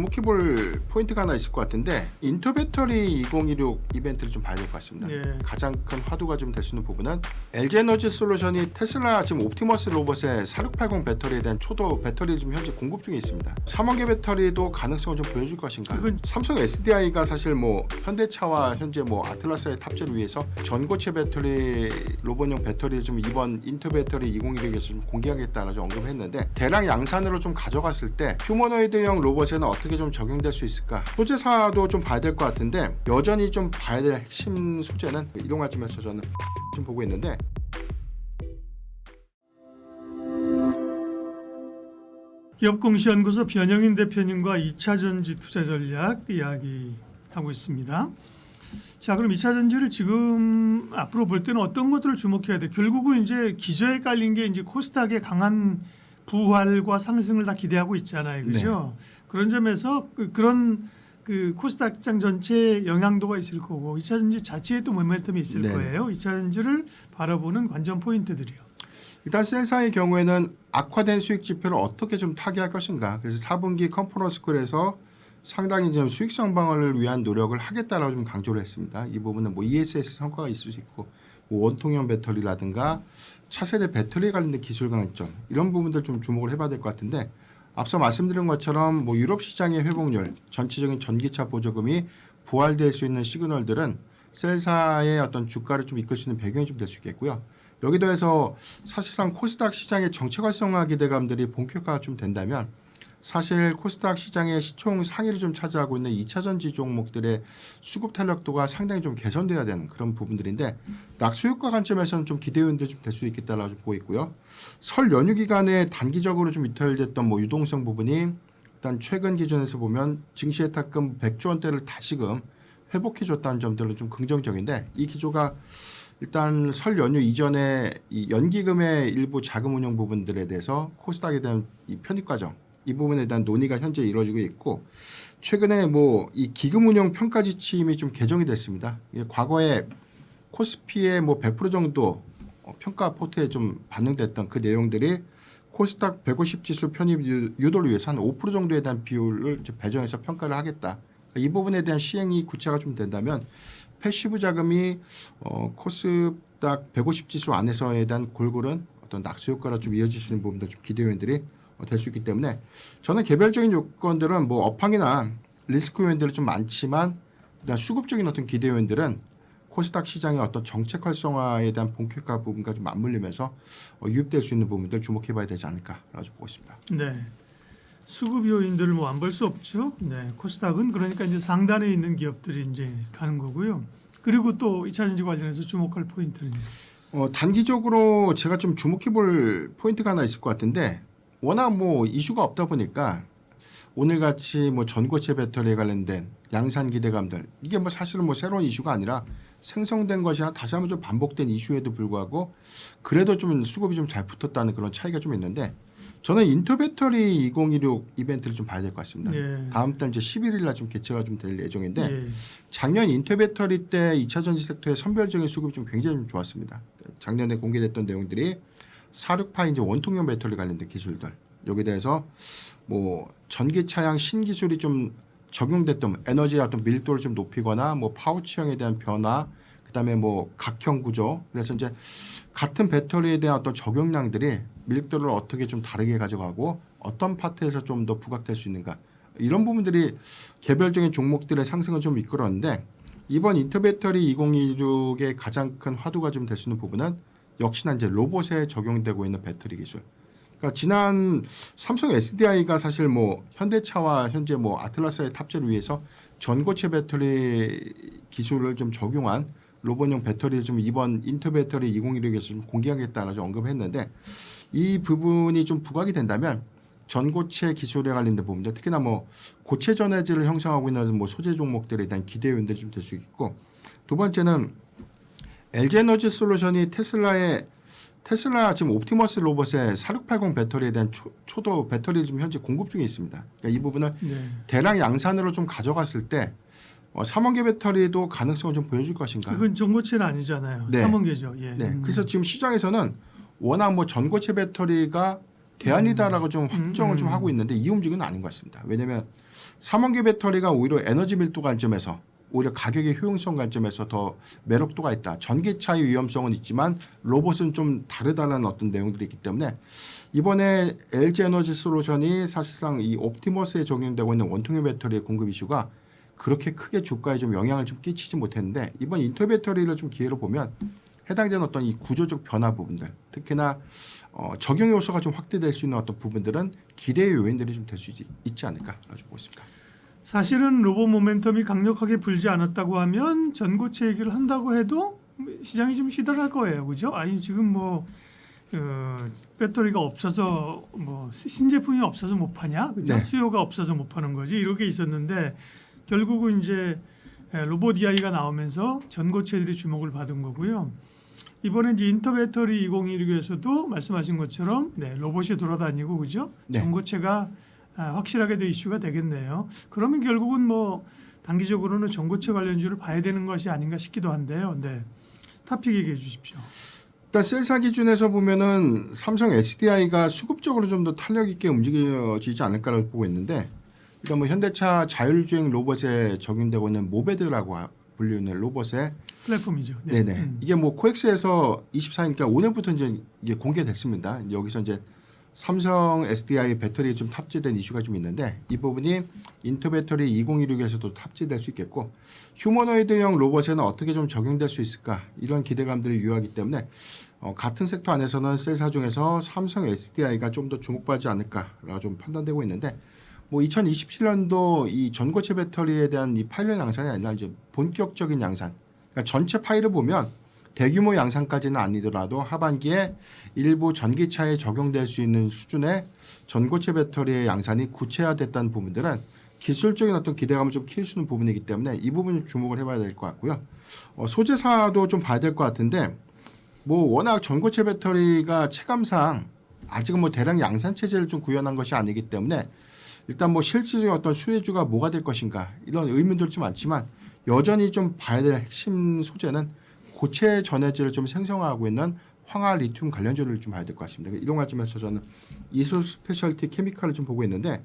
주목해볼 포인트가 하나 있을 것 같은데 인터 배터리 2016 이벤트를 좀 봐야 될 것 같습니다. 예. 가장 큰 화두가 좀 될 수 있는 부분은 LG 에너지 솔루션이 테슬라 지금 옵티머스 로봇의 4680 배터리에 대한 초도 배터리 지금 현재 공급 중에 있습니다. 3원계 배터리도 가능성을 좀 보여줄 것인가? 이건 삼성 SDI가 사실 뭐 현대차와 현재 뭐 아틀라스의 탑재를 위해서 전고체 배터리 로봇용 배터리를 좀 이번 인터 배터리 2016에서 좀 공개하겠다라고 언급했는데 대량 양산으로 좀 가져갔을 때 휴머노이드형 로봇에는 어떻게 좀 적용될 수 있을까? 소재사도 좀 봐야 될 것 같은데 여전히 좀 봐야 될 핵심 소재는 이동화점에서 저는 좀 보고 있는데 기업공시연구소 변영인 대표님과 2차전지 투자 전략 이야기하고 있습니다. 자, 그럼 2차전지를 지금 앞으로 볼 때는 어떤 것들을 주목해야 돼? 결국은 이제 기저에 깔린 게 이제 코스닥의 강한 부활과 상승을 다 기대하고 있잖아요, 그렇죠? 그런 점에서 그런 코스닥 장 전체에 영향도가 있을 거고 2차전지 자체에 또 모멘텀이 있을 거예요. 2차전지를 바라보는 관전 포인트들이요. 일단 셀사의 경우에는 악화된 수익 지표를 어떻게 좀 타개할 것인가. 그래서 4분기 컨퍼런스 콜에서 상당히 좀 수익성 방어를 위한 노력을 하겠다라고 좀 강조를 했습니다. 이 부분은 뭐 ESS 성과가 있을 수 있고 뭐 원통형 배터리라든가 차세대 배터리에 관련된 기술 강점 이런 부분들 좀 주목을 해봐야 될 것 같은데 앞서 말씀드린 것처럼 뭐 유럽 시장의 회복률, 전체적인 전기차 보조금이 부활될 수 있는 시그널들은 셀사의 어떤 주가를 좀 이끌 수 있는 배경이 좀 될 수 있겠고요. 여기 더해서 사실상 코스닥 시장의 정책 활성화 기대감들이 본격화가 좀 된다면 사실 코스닥 시장의 시총 상위를 좀 차지하고 있는 2차전지 종목들의 수급 탄력도가 상당히 좀 개선돼야 되는 그런 부분들인데 낙수효과 관점에서는 좀 기대 요인들이 좀 될 수 있겠다라고 보고 있고요. 설 연휴 기간에 단기적으로 좀 이탈됐던 뭐 유동성 부분이 일단 최근 기준에서 보면 증시의 탁금 100조 원대를 다시금 회복해줬다는 점들은 좀 긍정적인데 이 기조가 일단 설 연휴 이전에 이 연기금의 일부 자금 운용 부분들에 대해서 코스닥에 대한 이 편입 과정 이 부분에 대한 논의가 현재 이루어지고 있고 최근에 뭐 이 기금 운용 평가 지침이 좀 개정이 됐습니다. 과거에 코스피의 뭐 100% 정도 평가 포트에 좀 반영됐던 그 내용들이 코스닥 150 지수 편입 유도를 위해서 한 5% 정도에 대한 비율을 배정해서 평가를 하겠다. 이 부분에 대한 시행이 구체가 좀 된다면 패시브 자금이 코스닥 150 지수 안에서에 대한 골고른 어떤 낙수 효과로 좀 이어질 수 있는 부분도 좀 기대 요인들이 될 수 있기 때문에 저는 개별적인 요건들은 뭐 업황이나 리스크 요인들이 좀 많지만 일단 수급적인 어떤 기대 요인들은 코스닥 시장의 어떤 정책 활성화에 대한 본격화 부분과 좀 맞물리면서 유입될 수 있는 부분들 주목해봐야 되지 않을까라고 보고 있습니다. 네. 수급 요인들을 뭐 안 볼 수 없죠. 네. 코스닥은 그러니까 이제 상단에 있는 기업들이 이제 가는 거고요. 그리고 또 2차전지 관련해서 주목할 포인트는 단기적으로 제가 좀 주목해볼 포인트가 하나 있을 것 같은데 워낙 뭐 이슈가 없다 보니까 오늘같이 뭐 전고체 배터리에 관련된 양산 기대감들 이게 뭐 사실은 뭐 새로운 이슈가 아니라 생성된 것이 다시 한번 좀 반복된 이슈에도 불구하고 그래도 좀 수급이 좀 잘 붙었다는 그런 차이가 좀 있는데 저는 인터 배터리 2016 이벤트를 좀 봐야 될 것 같습니다. 예. 다음 달 이제 11일 날 좀 개최가 좀 될 예정인데 예. 작년 인터 배터리 때 2차전지 섹터의 선별적인 수급이 좀 굉장히 좀 좋았습니다. 작년에 공개됐던 내용들이 46파 이제 원통형 배터리 관련된 기술들 여기에 대해서 뭐 전기차량 신기술이 좀 적용됐던 에너지의 어떤 밀도를 좀 높이거나 뭐 파우치형에 대한 변화 그다음에 뭐 각형 구조 그래서 이제 같은 배터리에 대한 어떤 적용량들이 밀도를 어떻게 좀 다르게 가져가고 어떤 파트에서 좀 더 부각될 수 있는가 이런 부분들이 개별적인 종목들의 상승을 좀 이끌었는데 이번 인터 배터리 2016의 가장 큰 화두가 좀 될 수 있는 부분은 역시나 이제 로봇에 적용되고 있는 배터리 기술. 그러니까 지난 삼성 SDI가 사실 뭐 현대차와 현재 뭐 아틀라스의 탑재를 위해서 전고체 배터리 기술을 좀 적용한 로봇용 배터리를 좀 이번 인터 배터리 2016에서 좀 공개하겠다라고 언급했는데 이 부분이 좀 부각이 된다면 전고체 기술에 관련된 부분들 특히나 뭐 고체 전해질을 형성하고 있는 뭐 소재 종목들에 대한 기대 요인들이 좀 될 수 있고 두 번째는 LG 에너지 솔루션이 테슬라 지금 옵티머스 로봇의 4680 배터리에 대한 초도 배터리를 지금 현재 공급 중에 있습니다. 그러니까 이 부분을 대량 양산으로 좀 가져갔을 때 3원계 배터리도 가능성을 좀 보여줄 것인가? 이건 전고체는 아니잖아요. 네. 3원계죠. 예. 네. 그래서 지금 시장에서는 워낙 뭐 전고체 배터리가 대안이다라고 좀 확정을 좀 하고 있는데 이 움직임은 아닌 것 같습니다. 왜냐하면 3원기 배터리가 오히려 에너지 밀도 관점에서 오히려 가격의 효용성 관점에서 더 매력도가 있다. 전기차의 위험성은 있지만 로봇은 좀 다르다는 어떤 내용들이 있기 때문에 이번에 LG 에너지 솔루션이 사실상 이 옵티머스에 적용되고 있는 원통형 배터리의 공급 이슈가 그렇게 크게 주가에 좀 영향을 좀 끼치지 못했는데 이번 인터 배터리를 좀 기회로 보면 해당되는 어떤 이 구조적 변화 부분들, 특히나 적용 요소가 좀 확대될 수 있는 어떤 부분들은 기대의 요인들이 좀 될 수 있지 않을까라고 보고 있습니다. 사실은 로봇 모멘텀이 강력하게 불지 않았다고 하면 전고체 얘기를 한다고 해도 시장이 좀 시들할 거예요, 그죠? 아니 지금 뭐 배터리가 없어서 뭐 신제품이 없어서 못 파냐, 그죠? 네. 수요가 없어서 못 파는 거지 이렇게 있었는데 결국은 이제 로봇 이야기가 나오면서 전고체들이 주목을 받은 거고요. 이번에 이제 인터 배터리 2016에서도 말씀하신 것처럼 로봇이 돌아다니고 그죠? 네. 전고체가 확실하게 더 이슈가 되겠네요. 그러면 결국은 뭐 단기적으로는 전고체 관련주를 봐야 되는 것이 아닌가 싶기도 한데요. 네, 타픽 얘기해 주십시오. 일단 셀사 기준에서 보면은 삼성 SDI가 수급적으로 좀 더 탄력 있게 움직여지지 않을까라고 보고 있는데 일단 뭐 현대차 자율주행 로봇에 적용되고 있는 모베드라고 불리는 로봇의 플랫폼이죠. 네네. 이게 뭐 코엑스에서 24일니까 오늘부터 이제 이게 공개됐습니다. 여기서 이제 삼성 SDI 배터리에 좀 탑재된 이슈가 좀 있는데 이 부분이 인터 배터리 2016에서도 탑재될 수 있겠고 휴머노이드형 로봇에는 어떻게 좀 적용될 수 있을까 이런 기대감들이 유효하기 때문에 같은 섹터 안에서는 셀사 중에서 삼성 SDI가 좀 더 주목받지 않을까라고 좀 판단되고 있는데 뭐 2027년도 이 전고체 배터리에 대한 이 파일럿 양산이 아니라 이제 본격적인 양산. 그러니까 전체 파일을 보면 대규모 양산까지는 아니더라도 하반기에 일부 전기차에 적용될 수 있는 수준의 전고체 배터리의 양산이 구체화됐다는 부분들은 기술적인 어떤 기대감을 좀 키울 수 있는 부분이기 때문에 이 부분을 주목을 해봐야 될 것 같고요. 소재사도 좀 봐야 될 것 같은데 뭐 워낙 전고체 배터리가 체감상 아직은 뭐 대량 양산 체제를 좀 구현한 것이 아니기 때문에 일단 뭐 실질적인 어떤 수혜주가 뭐가 될 것인가 이런 의문들이 좀 많지만 여전히 좀 봐야 될 핵심 소재는 고체 전해질을 좀 생성하고 있는 황화 리튬 관련주를 좀 봐야 될 것 같습니다. 이런 관점에서 저는 이수 스페셜티 케미칼을 좀 보고 있는데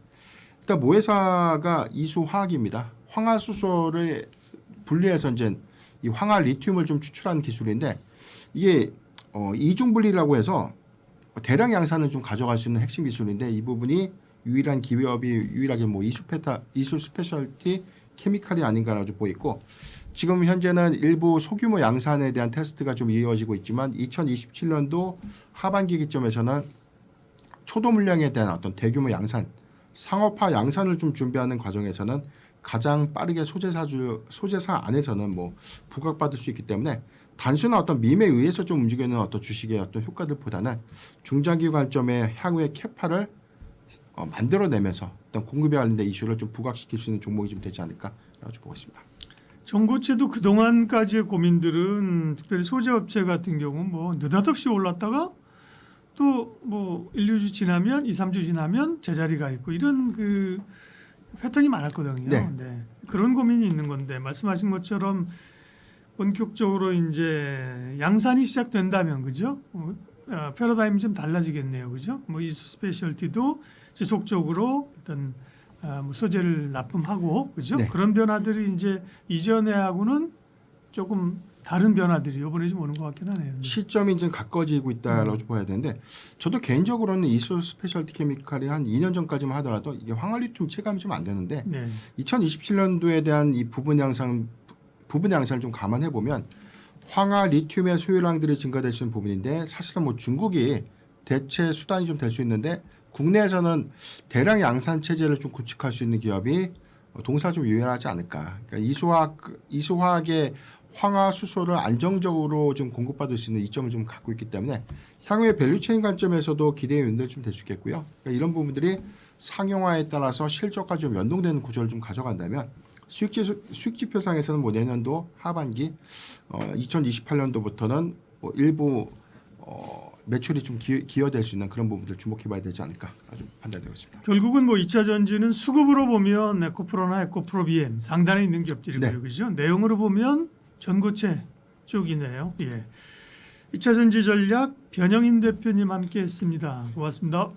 일단 모회사가 이수화학입니다. 황화 수소를 분리해서 이제 이 황화 리튬을 좀 추출하는 기술인데 이게 이중 분리라고 해서 대량 양산을 좀 가져갈 수 있는 핵심 기술인데 이 부분이 유일한 기업이 유일하게 뭐 이수 스페셜티 케미칼이 아닌가라고 좀 보이고 지금 현재는 일부 소규모 양산에 대한 테스트가 좀 이어지고 있지만 2027년도 하반기 기점에서는 초도 물량에 대한 어떤 대규모 양산, 상업화 양산을 좀 준비하는 과정에서는 가장 빠르게 소재사 안에서는 뭐 부각받을 수 있기 때문에 단순한 어떤 밈에 의해서 좀 움직이는 어떤 주식의 어떤 효과들보다는 중장기 관점의 향후의 캐파를 만들어내면서 어떤 공급에 관련된 이슈를 좀 부각시킬 수 있는 종목이 좀 되지 않을까라고 보고 있습니다. 전고체도 그동안까지의 고민들은 특별히 소재업체 같은 경우 뭐 느닷없이 올랐다가 또 뭐 1, 2주 지나면 2, 3주 지나면 제자리가 있고 이런 그 패턴이 많았거든요. 네. 그런 고민이 있는 건데 말씀하신 것처럼 본격적으로 이제 양산이 시작된다면 그죠? 패러다임이 좀 달라지겠네요, 그죠? 뭐 이수 스페셜티도 지속적으로 일단 뭐 소재를 납품하고 그죠? 네. 그런 변화들이 이제 이전에하고는 조금 다른 변화들이 이번에 좀 오는 것 같긴 하네요. 네. 시점이 이제 가까워지고 있다라고 봐야 되는데 저도 개인적으로는 이수 스페셜티 케미칼이 한 2년 전까지만 하더라도 이게 황화리튬 체감이 좀 안 되는데 2027년도에 대한 이 부분 양산을 좀 감안해 보면 황화 리튬의 소유량들이 증가될 수 있는 부분인데 사실은 뭐 중국이 대체 수단이 좀 될 수 있는데 국내에서는 대량 양산 체제를 좀 구축할 수 있는 기업이 동사 좀 유연하지 않을까. 그러니까 이수화학의 황화 수소를 안정적으로 좀 공급받을 수 있는 이점을 좀 갖고 있기 때문에 향후의 밸류체인 관점에서도 기대의 요인들 좀 될 수 있겠고요. 그러니까 이런 부분들이 상용화에 따라서 실적과 좀 연동되는 구조를 좀 가져간다면 수익지표상에서는 뭐 내년도 하반기 2028년도부터는 뭐 일부 매출이 좀 기여될 수 있는 그런 부분들 주목해봐야 되지 않을까 아주 판단되고 있습니다. 결국은 뭐 2차 전지는 수급으로 보면 에코프로나 에코프로 BM 상단에 있는 기업들이고요, 네. 그죠? 내용으로 보면 전고체 쪽이네요. 예. 2차 전지 전략 변영인 대표님 함께했습니다. 고맙습니다.